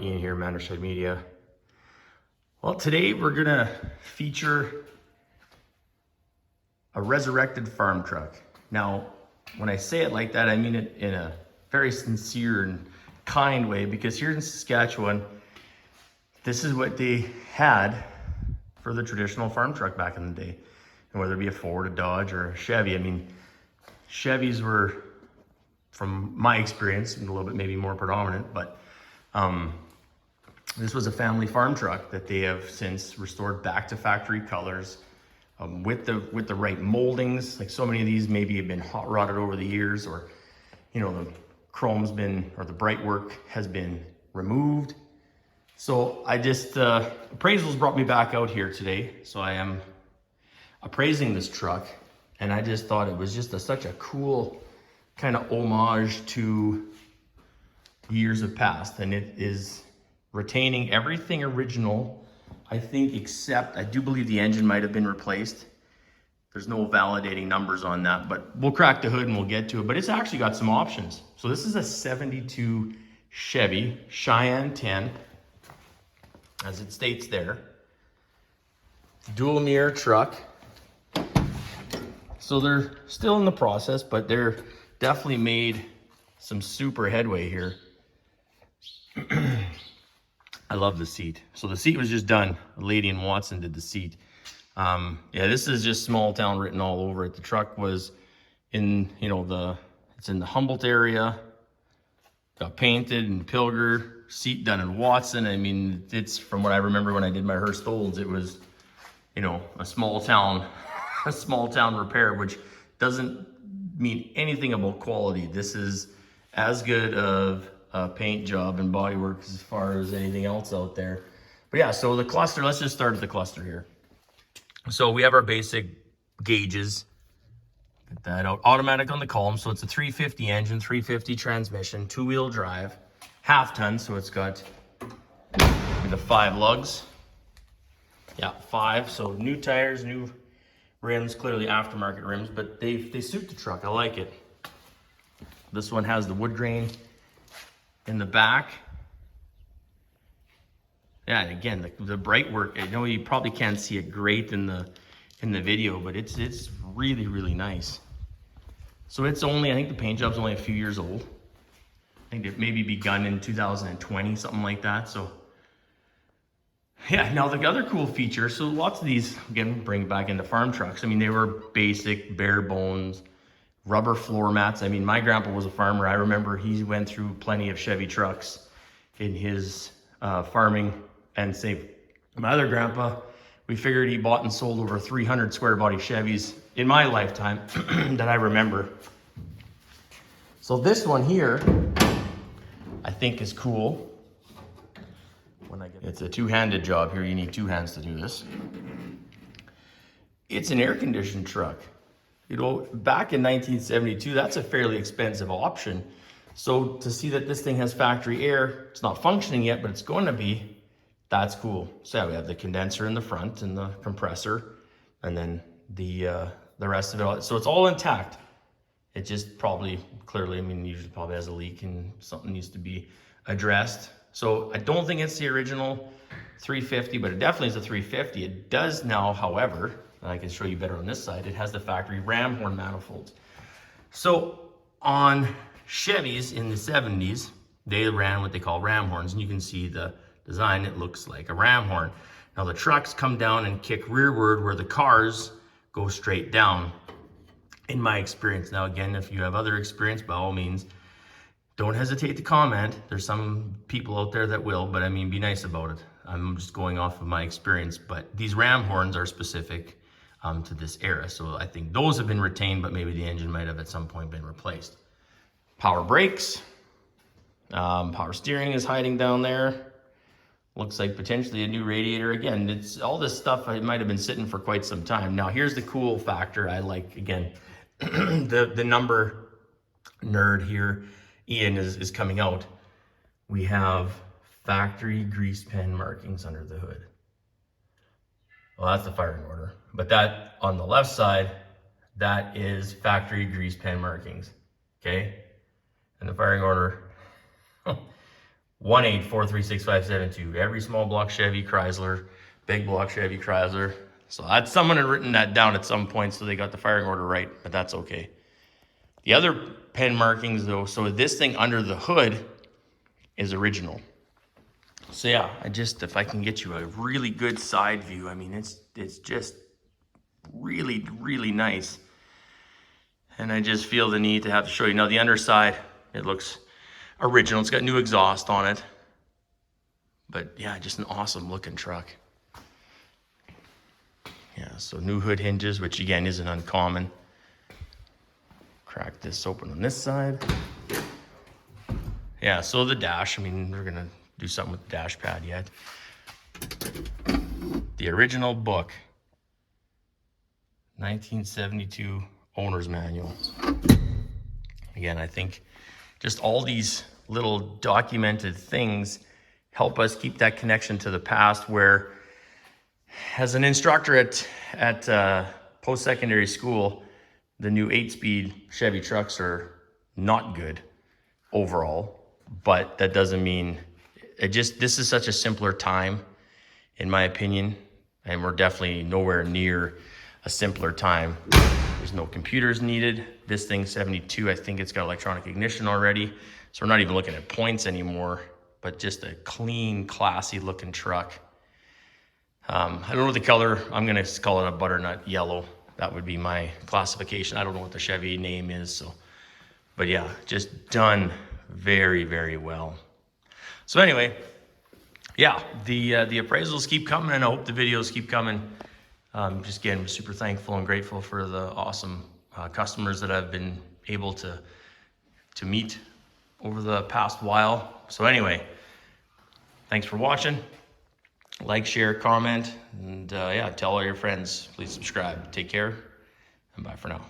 Ian here, Chev Media. Well, today we're gonna feature a resurrected farm truck. Now, when I say it like that, I mean it in a very sincere and kind way, because here in Saskatchewan, this is what they had for the traditional farm truck back in the day. And whether it be a Ford, a Dodge, or a Chevy, I mean, Chevys were, from my experience, a little bit maybe more predominant, but this was a family farm truck that they have since restored back to factory colors, with the right moldings. Like so many of these maybe have been hot rodded over the years, or you know, the chrome's been, or the bright work has been removed. So I just appraisals brought me back out here today, so I am appraising this truck, and I just thought it was just such a cool kind of homage to years of past, and it is retaining everything original, I think, except I do believe the engine might have been replaced. There's no validating numbers on that, but we'll crack the hood and we'll get to it. But it's actually got some options. So this is a 72 Chevy Cheyenne 10, as it states there. Dual mirror truck. So they're still in the process, but they're definitely made some super headway here. I love the seat. So the seat was just done. A lady in Watson did the seat. Yeah, this is just small town written all over it. The truck was in, you know, it's in the Humboldt area. Got painted in Pilger. Seat done in Watson. I mean, it's from what I remember when I did my Hearst Olds, it was, you know, a small town repair, which doesn't mean anything about quality. This is as good of a paint job and bodywork as far as anything else out there. But yeah, so the cluster, let's just start at the cluster here. So we have our basic gauges. Get that out. Automatic on the column, so it's a 350 engine, 350 transmission, two-wheel drive, half-ton, so it's got the 5 lugs. Yeah, 5, so new tires, new rims, clearly aftermarket rims, but they suit the truck. I like it. This one has the wood grain in the back. Yeah, and again, the bright work, I know you probably can't see it great in the video, but it's really, really nice. So it's only, I think the paint job's only a few years old. I think it maybe begun in 2020, something like that. So yeah, now the other cool feature, so lots of these, again, bring it back into farm trucks. I mean, they were basic, bare bones, rubber floor mats. I mean, my grandpa was a farmer. I remember he went through plenty of Chevy trucks in his farming, and say, my other grandpa, we figured he bought and sold over 300 square body Chevys in my lifetime that I remember. So this one here, I think is cool. It's a two-handed job here. You need 2 hands to do this. It's an air-conditioned truck. You know, back in 1972, that's a fairly expensive option. So to see that this thing has factory air, it's not functioning yet, but it's going to be, that's cool. So yeah, we have the condenser in the front and the compressor, and then the rest of it all. So it's all intact. It just probably, clearly, I mean, usually probably has a leak and something needs to be addressed. So I don't think it's the original 350, but it definitely is a 350. It does now, however, and I can show you better on this side, it has the factory ram horn manifolds. So on Chevys in the 70s, they ran what they call ram horns, and you can see the design, it looks like a ram horn. Now the trucks come down and kick rearward where the cars go straight down, in my experience. Now again, if you have other experience, by all means, don't hesitate to comment. There's some people out there that will, but I mean, be nice about it. I'm just going off of my experience, but these ram horns are specific to this era. So I think those have been retained, but maybe the engine might have at some point been replaced. Power brakes, power steering is hiding down there. Looks like potentially a new radiator. Again, it's all this stuff, it might have been sitting for quite some time. Now here's the cool factor I like, again, the number nerd here, Ian, is coming out. We have factory grease pen markings under the hood. Well, that's the firing order. But that on the left side, that is factory grease pen markings, okay? And the firing order 1-843-6572. Every small block Chevy, Chrysler, big block Chevy, Chrysler. So that's, someone had written that down at some point, so they got the firing order right, but that's okay. The other pen markings though, so this thing under the hood is original. So yeah, if I can get you a really good side view, I mean, it's just really, really nice. And I just feel the need to have to show you. Now the underside, it looks original. It's got new exhaust on it. But yeah, just an awesome looking truck. Yeah, so new hood hinges, which again isn't uncommon. Crack this open on this side. Yeah, so the dash, I mean, we're gonna do something with the dash pad yet. The original book, 1972 owner's manual. Again, I think just all these little documented things help us keep that connection to the past, where as an instructor at post-secondary school, the new 8-speed Chevy trucks are not good overall, but that doesn't mean this is such a simpler time, in my opinion, and we're definitely nowhere near a simpler time. There's no computers needed. This thing's 72, I think it's got electronic ignition already, so we're not even looking at points anymore, but just a clean, classy looking truck. I don't know the color. I'm gonna call it a butternut yellow. That would be my classification. I don't know what the Chevy name is, so, but yeah, just done very, very well. So anyway, yeah, the appraisals keep coming, and I hope the videos keep coming. Just again, super thankful and grateful for the awesome customers that I've been able to meet over the past while. So anyway, thanks for watching. Like, share, comment, and yeah, tell all your friends. Please subscribe. Take care, and bye for now.